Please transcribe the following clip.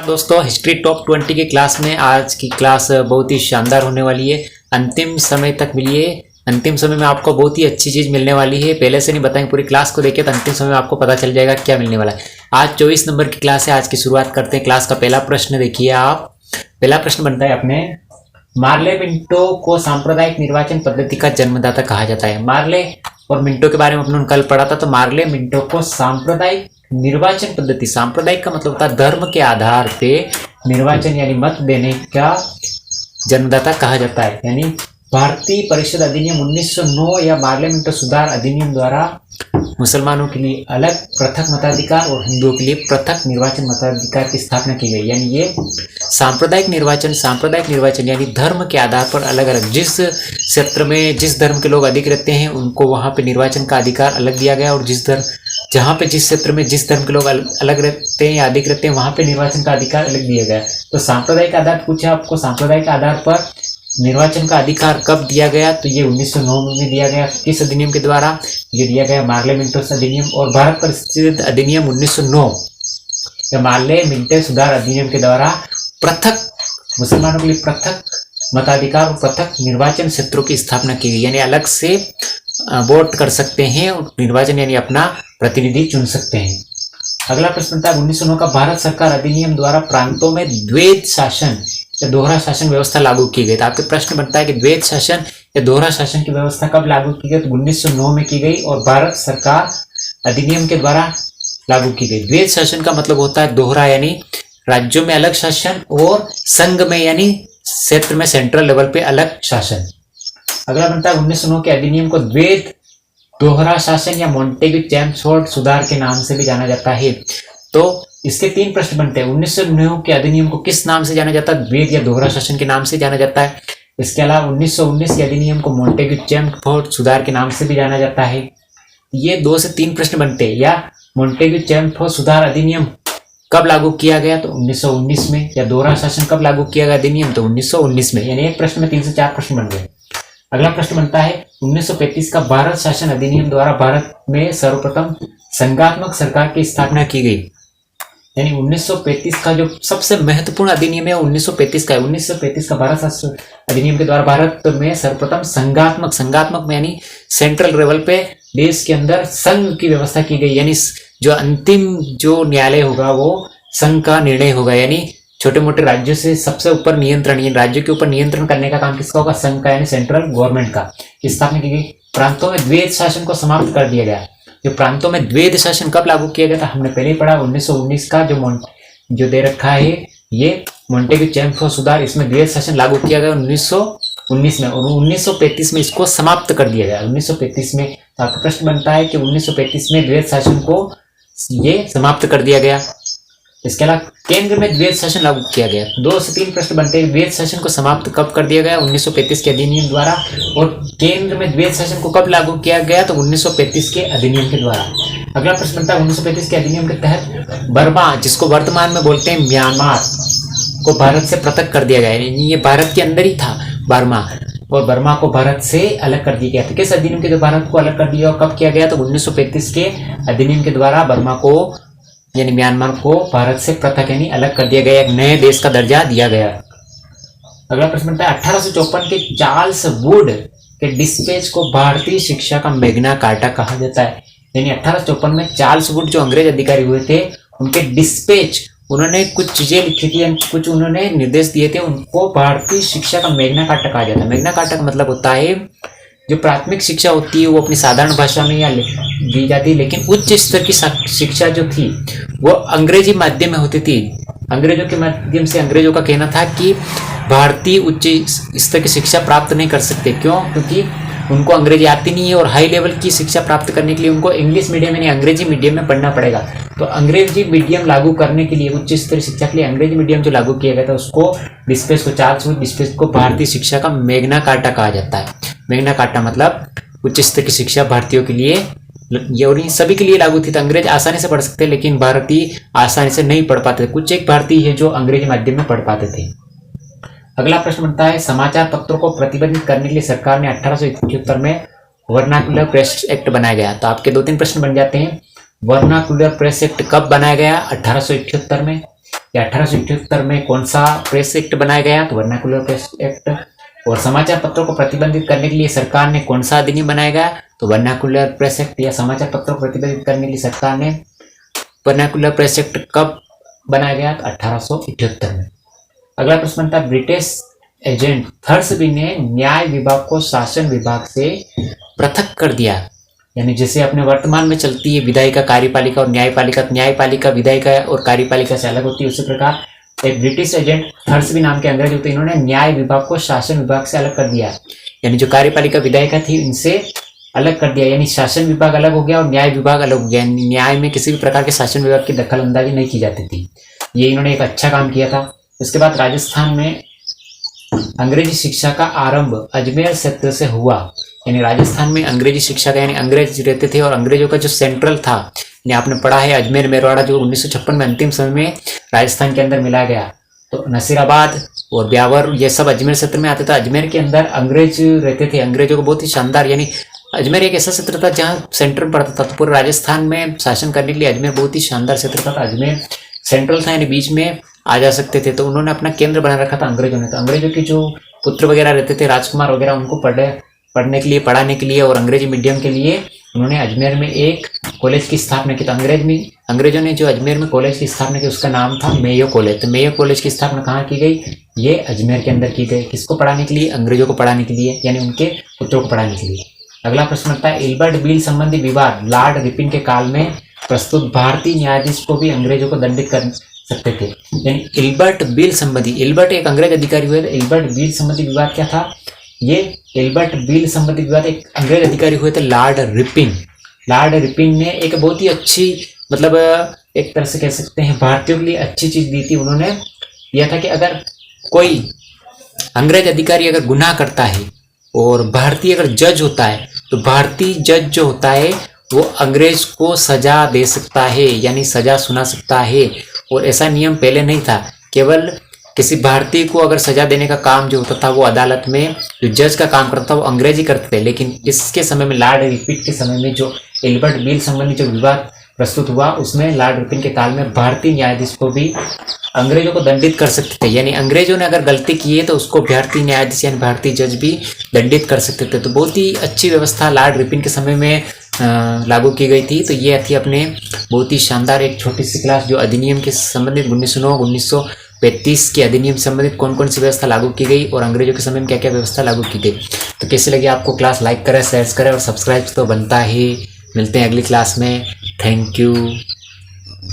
दोस्तों, history top 20 की class में आज की क्लास बहुत ही शानदार होने वाली है। अंतिम समय तक मिलिए। अंतिम समय में आपको बहुत ही अच्छी चीज़ मिलने वाली है। पहले से नहीं बताएंगे, पूरी क्लास को देखिए तो अंतिम समय में आपको पता चल जाएगा क्या मिलने वाला है। आज 24 नंबर की क्लास है। आज की शुरुआत करते हैं। क्लास का पहला प्रश्न देखिए आप। पहला प्रश्न बनता है अपने, मार्ले मिंटो को सांप्रदायिक निर्वाचन पद्धति का जन्मदाता कहा जाता है। मार्ले और मिंटो के बारे में अपने कल पढ़ा था। तो मार्ले मिंटो को सांप्रदायिक निर्वाचन पद्धति, सांप्रदायिक का मतलब होता है धर्म के आधार पे निर्वाचन यानी मत देने का जन्मदाता कहा जाता है। यानी भारतीय परिषद अधिनियम 1909 या मार्ले मिंटो सुधार अधिनियम द्वारा मुसलमानों के लिए अलग पृथक मताधिकार और हिंदुओं के लिए पृथक निर्वाचन मताधिकार की स्थापना की गई। यानी ये सांप्रदायिक निर्वाचन यानी धर्म के आधार पर अलग अलग जिस क्षेत्र में जिस धर्म के लोग अधिक रहते हैं उनको वहां पे निर्वाचन का अधिकार अलग दिया गया, और जहाँ पे जिस क्षेत्र में जिस धर्म के लोग अलग रहते हैं या अधिक रहते हैं वहां पे निर्वाचन का अधिकार अलग दिया गया। तो सांप्रदायिक आधार पूछा आपको, सांप्रदायिक आधार पर निर्वाचन का अधिकार कब दिया गया? तो ये 1909 में दिया गया। किस अधिनियम के द्वारा? ये दिया गया मार्ले मिंटो अधिनियम और भारत परिषद अधिनियम 1909 या मार्ले मिंटो सुधार अधिनियम के द्वारा पृथक मुसलमानों के लिए पृथक मताधिकार और पृथक निर्वाचन क्षेत्रों की स्थापना की गई। यानी अलग से वोट कर सकते हैं और निर्वाचन यानी अपना प्रतिनिधि चुन सकते हैं। अगला प्रश्न था 1909 का भारत सरकार अधिनियम द्वारा प्रांतों में द्वैध शासन या दोहरा शासन व्यवस्था लागू की गई। तो आपके प्रश्न बनता है कि द्वैध शासन या दोहरा शासन की व्यवस्था कब लागू की गई? तो 1909 में की गई और भारत सरकार अधिनियम के द्वारा लागू की गई। द्वैध शासन का मतलब होता है दोहरा, यानी राज्यों में अलग शासन और संघ में यानी क्षेत्र में सेंट्रल लेवल पे अलग शासन। अगला बनता है 1909 के अधिनियम को द्वैध दोहरा शासन या मॉन्टेग्यू चेम्सफोर्ड सुधार के नाम से भी जाना जाता है। तो इसके तीन प्रश्न बनते हैं। 1909 के अधिनियम को किस नाम से जाना जाता है? द्वैध या दोहरा शासन के नाम से जाना जाता है। इसके अलावा 1919 के अधिनियम को मॉन्टेग्यू चेम्सफोर्ड सुधार के नाम से भी जाना जाता है। ये 2 से 3 प्रश्न बनते हैं। या मॉन्टेग्यू चेम्सफोर्ड सुधार अधिनियम कब लागू किया गया? तो 1919 में। या दोहरा शासन कब लागू किया गया अधिनियम? तो 1919 में। यानी एक प्रश्न में 3 से 4 प्रश्न बन गए। अगला प्रश्न बनता है 1935 का भारत शासन अधिनियम द्वारा भारत में सर्वप्रथम संघात्मक सरकार की स्थापना की गई। यानी 1935 का जो सबसे महत्वपूर्ण अधिनियम है 1935 का है। 1935 का भारत शासन अधिनियम के द्वारा भारत में सर्वप्रथम संघात्मक में यानी सेंट्रल लेवल पे देश के अंदर संघ की व्यवस्था की गई। यानी जो अंतिम जो न्यायालय होगा वो संघ का निर्णय होगा। यानी छोटे मोटे राज्यों से सबसे ऊपर नियंत्रण, राज्यों के ऊपर नियंत्रण करने का काम किसका होगा? संघ का, यानी सेंट्रल गवर्नमेंट का स्थापना की गई। प्रांतों में द्वैध शासन को समाप्त कर दिया गया। जो प्रांतों में द्वैध शासन कब लागू किया गया था? हमने पहले ही पढ़ा 1919 का जो दे रखा है ये मॉन्टेग्यू चेम्सफोर्ड सुधार, इसमें द्वैध शासन लागू किया गया 1919 में और 1935 में इसको समाप्त कर दिया गया। 1935 में आपका प्रश्न बनता है कि 1935 में द्वैध शासन को ये समाप्त कर दिया गया। इसके अलावा केंद्र में द्वैध शासन लागू किया गया। 2 से 3 प्रश्न बनते हैं। द्वैध शासन को समाप्त कब कर दिया गया? 1935 के अधिनियम द्वारा। और केंद्र में द्वैध शासन को कब लागू किया गया? तो 1935 के अधिनियम के द्वारा। अगला प्रश्न बनता है 1935 के अधिनियम के तहत बर्मा, जिसको वर्तमान में बोलते हैं म्यांमार, को भारत से पृथक कर दिया गया। यानी ये भारत के अंदर ही था बर्मा, और बर्मा को भारत से अलग कर दिया गया था। किस अधिनियम के द्वारा भारत को अलग कर दिया और कब किया गया? तो 1935 के अधिनियम के द्वारा बर्मा को यानी म्यांमार को भारत से पृथक यानी अलग कर दिया गया, एक नए देश का दर्जा दिया गया। अगला प्रश्न बनता है 1854 के चार्ल्स वुड के डिस्पैच को भारतीय शिक्षा का मैग्ना कार्टा कहा जाता है। यानी 1854 में चार्ल्स वुड जो अंग्रेज अधिकारी हुए थे उनके डिस्पैच, उन्होंने कुछ चीजें लिखी थी, कुछ उन्होंने निर्देश दिए थे, उनको भारतीय शिक्षा का मैग्ना कार्टा कहा जाता है। मैग्ना कार्टा का मतलब होता है जो प्राथमिक शिक्षा होती है वो अपनी साधारण भाषा में या दी जाती है, लेकिन उच्च स्तर की शिक्षा जो थी वो अंग्रेजी माध्यम में होती थी। अंग्रेजों के माध्यम से अंग्रेजों का कहना था कि भारतीय उच्च स्तर की शिक्षा प्राप्त नहीं कर सकते। क्यों? क्योंकि उनको अंग्रेजी आती नहीं है और हाई लेवल की शिक्षा प्राप्त करने के लिए उनको इंग्लिश मीडियम यानी अंग्रेजी मीडियम में पढ़ना पड़ेगा। तो अंग्रेजी मीडियम लागू करने के लिए, उच्च स्तरीय शिक्षा के लिए अंग्रेजी मीडियम जो लागू किया गया था उसको डिस्पैच को, चार्ल्स वुड डिस्पैच को भारतीय शिक्षा का मैग्ना कार्टा कहा जाता है। मैग्ना कार्टा मतलब उच्च स्तर की शिक्षा भारतीयों के लिए, ये और सभी के लिए लागू थी। तो अंग्रेज आसानी से पढ़ सकते हैं लेकिन भारतीय आसानी से नहीं पढ़ पाते थे। कुछ एक भारतीय है जो अंग्रेजी माध्यम में पढ़ पाते थे। अगला प्रश्न बनता है समाचार पत्रों को प्रतिबंधित करने के लिए सरकार ने 1871 में वर्नाकुलर प्रेस एक्ट बनाया गया। तो आपके 2-3 प्रश्न बन जाते हैं। वर्नाकुलर प्रेस एक्ट कब बनाया गया? 1871 में। कि 1878 में कौन सा प्रेस एक्ट बनाया गया, तो वर्नाकुलर प्रेस एक्ट। और समाचार पत्रों को प्रतिबंधित करने के लिए सरकार ने कौन सा अधिनियम बनाया गया, तो वर्नाकुलर प्रेस एक्ट, या समाचार पत्रों को प्रतिबंधित करने के लिए सरकार ने वर्नाकुलर प्रेस एक्ट कब बनाया गया, तो 1878 में। अगला प्रश्न बनता है, ब्रिटिश एजेंट थर्सबी ने न्याय विभाग को शासन विभाग से पृथक कर दिया, यानी जैसे अपने वर्तमान में चलती है विधायिका, कार्यपालिका और न्यायपालिका, न्यायपालिका विधायिका और कार्यपालिका से अलग होती है, उसी प्रकार एक ब्रिटिश एजेंट थर्सबी नाम के अंग्रेज होते, इन्होंने न्याय विभाग को शासन विभाग से अलग कर दिया, यानी जो कार्यपालिका विधायिका थी इनसे अलग कर दिया, यानी शासन विभाग अलग हो गया और न्याय विभाग अलग हो गया। न्याय में किसी भी प्रकार के शासन विभाग की दखल अंदाजी नहीं की जाती थी, ये इन्होंने एक अच्छा काम किया था। उसके बाद राजस्थान में अंग्रेजी शिक्षा का आरंभ अजमेर क्षेत्र से हुआ, यानी राजस्थान में अंग्रेजी शिक्षा का, यानी अंग्रेज रहते थे और अंग्रेजों का जो सेंट्रल था, यानी आपने पढ़ा है अजमेर मेरवाड़ा, जो 1956 में अंतिम समय में राजस्थान के अंदर मिला गया। तो नसीराबाद और ब्यावर ये सब अजमेर क्षेत्र में आते थे। अजमेर के अंदर अंग्रेज रहते थे, अंग्रेजों को बहुत ही शानदार, यानी अजमेर एक ऐसा क्षेत्र था जहाँ सेंटर में पड़ता था, तो पूरे राजस्थान में शासन करने के लिए अजमेर बहुत ही शानदार क्षेत्र था। अजमेर सेंट्रल था, यानी बीच में आ जा सकते थे, तो उन्होंने अपना केंद्र बना रखा था अंग्रेजों ने। तो अंग्रेजों के जो पुत्र वगैरह रहते थे, राजकुमार वगैरह, उनको पढ़ने के लिए, पढ़ाने के लिए और अंग्रेजी मीडियम के लिए उन्होंने अजमेर में एक कॉलेज की स्थापना की। तो अंग्रेजों ने जो अजमेर में कॉलेज की स्थापना की उसका नाम था मेयो कॉलेज। तो मेयो कॉलेज की स्थापना कहाँ की गई, ये अजमेर के अंदर की गई। किसको पढ़ाने के लिए, अंग्रेजों को पढ़ाने के लिए, यानी उनके पुत्रों को पढ़ाने के लिए। अगला प्रश्न आता है, इल्बर्ट बिल संबंधी विवाद लॉर्ड रिपिन के काल में प्रस्तुत भारतीय न्यायाधीश को भी अंग्रेजों को दंडित कर सकते थे, यानी इल्बर्ट बिल संबंधी, इल्बर्ट एक अंग्रेज अधिकारी हुए थे। इल्बर्ट बिल संबंधी विवाद क्या था, ये इल्बर्ट बिल संबंधी विवाद एक अंग्रेज अधिकारी हुए थे लॉर्ड रिपिन। लॉर्ड रिपिन ने एक बहुत ही अच्छी, मतलब एक तरह से कह सकते हैं भारतीयों के लिए अच्छी चीज दी थी। उन्होंने यह था कि अगर कोई अंग्रेज अधिकारी अगर गुनाह करता है और भारतीय अगर जज होता है, तो भारतीय जज जो होता है वो अंग्रेज को सजा दे सकता है, यानी सजा सुना सकता है। और ऐसा नियम पहले नहीं था, केवल किसी भारतीय को अगर सजा देने का काम जो होता था वो अदालत में जो जज का काम करता था वो अंग्रेज ही करते थे। लेकिन इसके समय में लॉर्ड रिपिन के समय में जो इल्बर्ट बिल संबंधी जो विवाद प्रस्तुत हुआ, उसमें लॉर्ड रिपिन के काल में भारतीय न्यायाधीश को भी अंग्रेजों को दंडित कर सकते थे, यानी अंग्रेजों ने अगर गलती की है तो उसको भारतीय न्यायाधीश यानी भारतीय जज भी दंडित कर सकते थे। तो बहुत ही अच्छी व्यवस्था लॉर्ड रिपिन के समय में लागू की गई थी। तो ये थी अपने बहुत ही शानदार एक छोटी सी क्लास जो अधिनियम के संबंधित 1935 के अधिनियम से संबंधित कौन कौन सी व्यवस्था लागू की गई और अंग्रेजों के समय में क्या क्या व्यवस्था लागू की गई। तो कैसे लगी आपको क्लास, लाइक करें, शेयर करें और सब्सक्राइब तो बनता ही। मिलते हैं अगली क्लास में। Thank you.